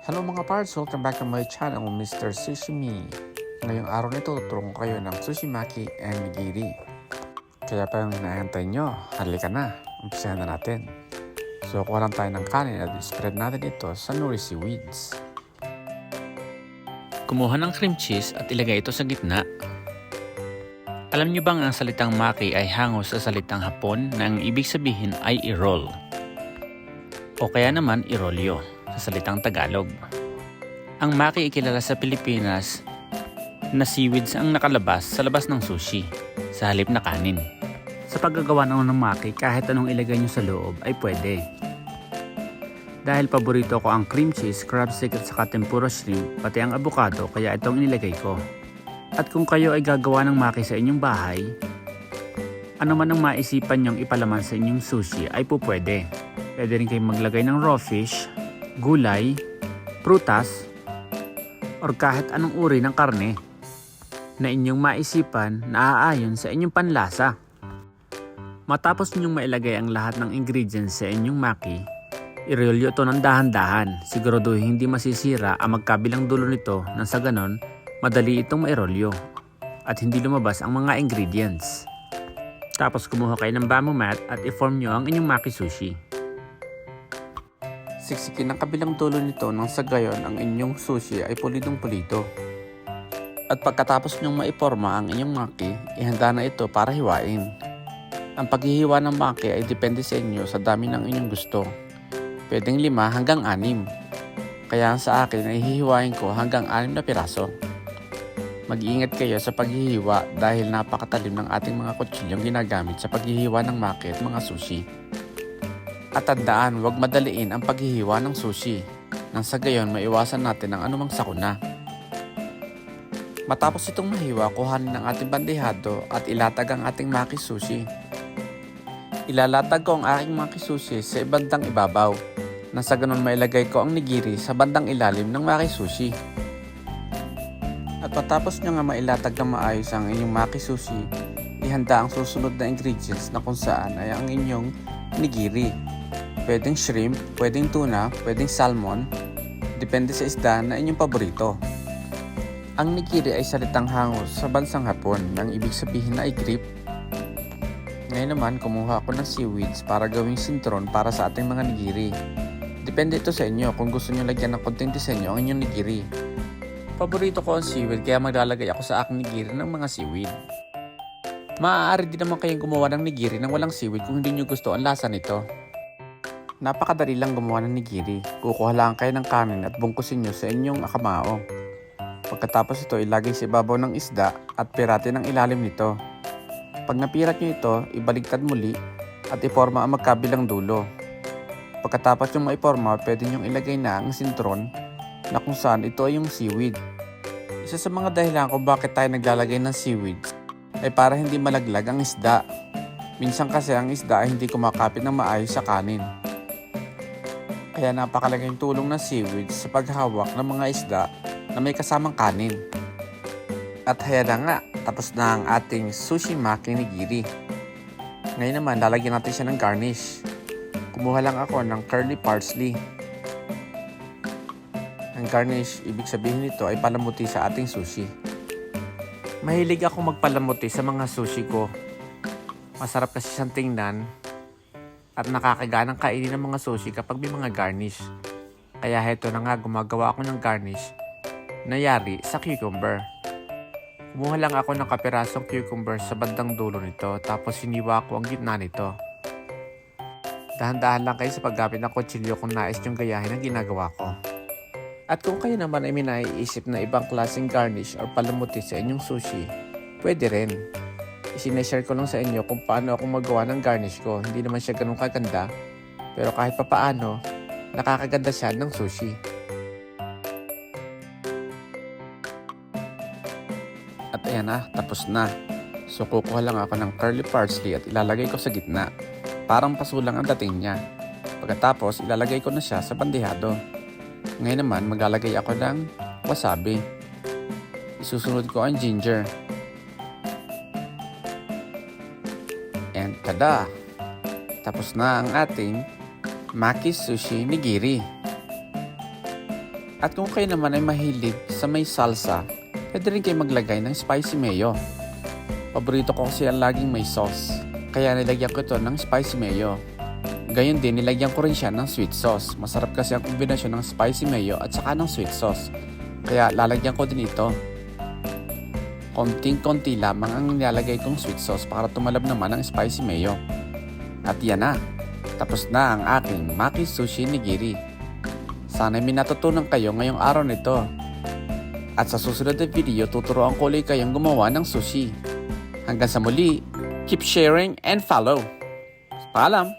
Hello mga pards, welcome back to my channel, Mr. Sushimi. Ngayong araw nito, tuturuan ko kayo ng sushimaki and nigiri. Kaya pa yung inaantay nyo, halika na, umpisahan na natin. So kuha lang tayo ng kanin at spread natin ito sa nori seaweeds. Kumuha ng cream cheese at ilagay ito sa gitna. Alam niyo bang ang salitang maki ay hango sa salitang Hapon na ang ibig sabihin ay i-roll? O kaya naman i-rolyo sa salitang Tagalog. Ang maki ay kilala sa Pilipinas na seaweeds ang nakalabas sa labas ng sushi sa halip na kanin. Sa paggagawa ng maki, kahit anong ilagay nyo sa loob ay pwede. Dahil paborito ko ang cream cheese, crab stick at saka tempura shrimp, pati ang avocado, kaya itong inilagay ko. At kung kayo ay gagawa ng maki sa inyong bahay, ano man ang maisipan nyong ipalaman sa inyong sushi ay po pwede. Pwede rin kayong maglagay ng raw fish, gulay, prutas, or kahit anong uri ng karne na inyong maisipan na aayon sa inyong panlasa. Matapos ninyong mailagay ang lahat ng ingredients sa inyong maki, i-rolyo ito ng dahan-dahan. Siguraduhin hindi masisira ang magkabilang dulo nito nang sa ganon, madali itong mairolyo at hindi lumabas ang mga ingredients. Tapos kumuha kayo ng bamboo mat at i-form nyo ang inyong maki sushi. Siksikin ang kabilang dulo nito nang sa gayon ang inyong sushi ay pulidong-pulido. At pagkatapos nyong maiporma ang inyong maki, ihanda na ito para hiwain. Ang paghihiwa ng maki ay depende sa inyo sa dami ng inyong gusto. Pwedeng 5 hanggang 6. Kaya sa akin ay hihiwain ko hanggang 6 na piraso. Mag-iingat kayo sa paghihiwa dahil napakatalim ng ating mga kutsilyong ginagamit sa paghihiwa ng maki at mga sushi. At tandaan, huwag madaliin ang paghihiwa ng sushi nang sa gayon maiwasan natin ang anumang sakuna. Matapos itong mahiwa, kuhanin ang ating bandehado at ilatag ang ating maki sushi. Ilalatag ko ang aking maki sushi sa bandang ibabaw nang sa ganon mailagay ko ang nigiri sa bandang ilalim ng maki sushi. At matapos nyo nga mailatag na maayos ang inyong maki sushi, ihanda ang susunod na ingredients na kung saan ay ang inyong nigiri. Pwedeng shrimp, pwedeng tuna, pwedeng salmon, depende sa isda na inyong paborito. Ang nigiri ay salitang hangos sa bansang Hapon nang ibig sabihin na ay grip. Ngayon naman, kumuha ako ng seaweeds para gawing sintron para sa ating mga nigiri. Depende ito sa inyo kung gusto nyo lagyan ng konting disenyo ang inyong nigiri. Paborito ko ang seaweed kaya maglalagay ako sa aking nigiri ng mga seaweed. Maaari din naman kayong gumawa ng nigiri nang walang seaweed kung hindi nyo gusto ang lasa nito. Napakadali lang gumawa ng nigiri. Kukuha lang kayo ng kanin at bungkusin nyo sa inyong akamao. Pagkatapos ito, ilagay sa ibabaw ng isda at piratin ang ilalim nito. Pag napirat nyo ito, ibaligtad muli at iporma ang magkabilang dulo. Pagkatapos yung maiporma, pwede nyong ilagay na ang sintron na kung saan ito ay yung seaweed. Isa sa mga dahilan kung bakit tayo naglalagay ng seaweed ay para hindi malaglag ang isda. Minsan kasi ang isda ay hindi kumakapit ng maayos sa kanin. Kaya napakalaking tulong ng seaweed sa paghawak ng mga isda na may kasamang kanin. At haya na nga, tapos na ang ating sushi maki nigiri. Ngayon naman, lalagyan natin siya ng garnish. Kumuha lang ako ng curly parsley. Ang garnish, ibig sabihin nito ay palamuti sa ating sushi. Mahilig ako magpalamuti sa mga sushi ko. Masarap kasi siyang tingnan at nakakaganang kainin ng mga sushi kapag may mga garnish. Kaya heto na nga, gumagawa ako ng garnish na yari sa cucumber. Kumuha lang ako ng kapirasong cucumber sa bandang dulo nito tapos hiniwa ko ang gitna nito. Dahan-dahan lang kayo sa paggamit ng kutsilyo kung nais nyong gayahin ang ginagawa ko. At kung kayo naman ay may naiisip na ibang klaseng garnish or palamuti sa inyong sushi, pwede rin. Isineshare ko lang sa inyo kung paano ako magawa ng garnish ko. Hindi naman siya ganun kaganda, pero kahit papaano, nakakaganda siya ng sushi. At ayan na, tapos na. So kukuha lang ako ng curly parsley at ilalagay ko sa gitna. Parang pasulang ang dating niya. Pagkatapos, ilalagay ko na siya sa bandehado. Ngayon naman, maglalagay ako ng wasabi. Isusunod ko ang ginger. And tada! Tapos na ang ating maki sushi nigiri. At kung kayo naman ay mahilig sa may salsa, pwede rin kayo maglagay ng spicy mayo. Paborito ko kasi ang laging may sauce, kaya nilagyan ko ito ng spicy mayo. Gayon din, nilagyan ko rin siya ng sweet sauce. Masarap kasi ang kombinasyon ng spicy mayo at saka ng sweet sauce, kaya lalagyan ko din ito. Konting-konti lamang ang nilalagay kong sweet sauce para tumalab naman ang spicy mayo. At yan na, tapos na ang aking Maki Sushi Nigiri. Sana may natutunan kayo ngayong araw nito. At sa susunod na video, tuturuan ko ulit kayong gumawa ng sushi. Hanggang sa muli, keep sharing and follow. Paalam!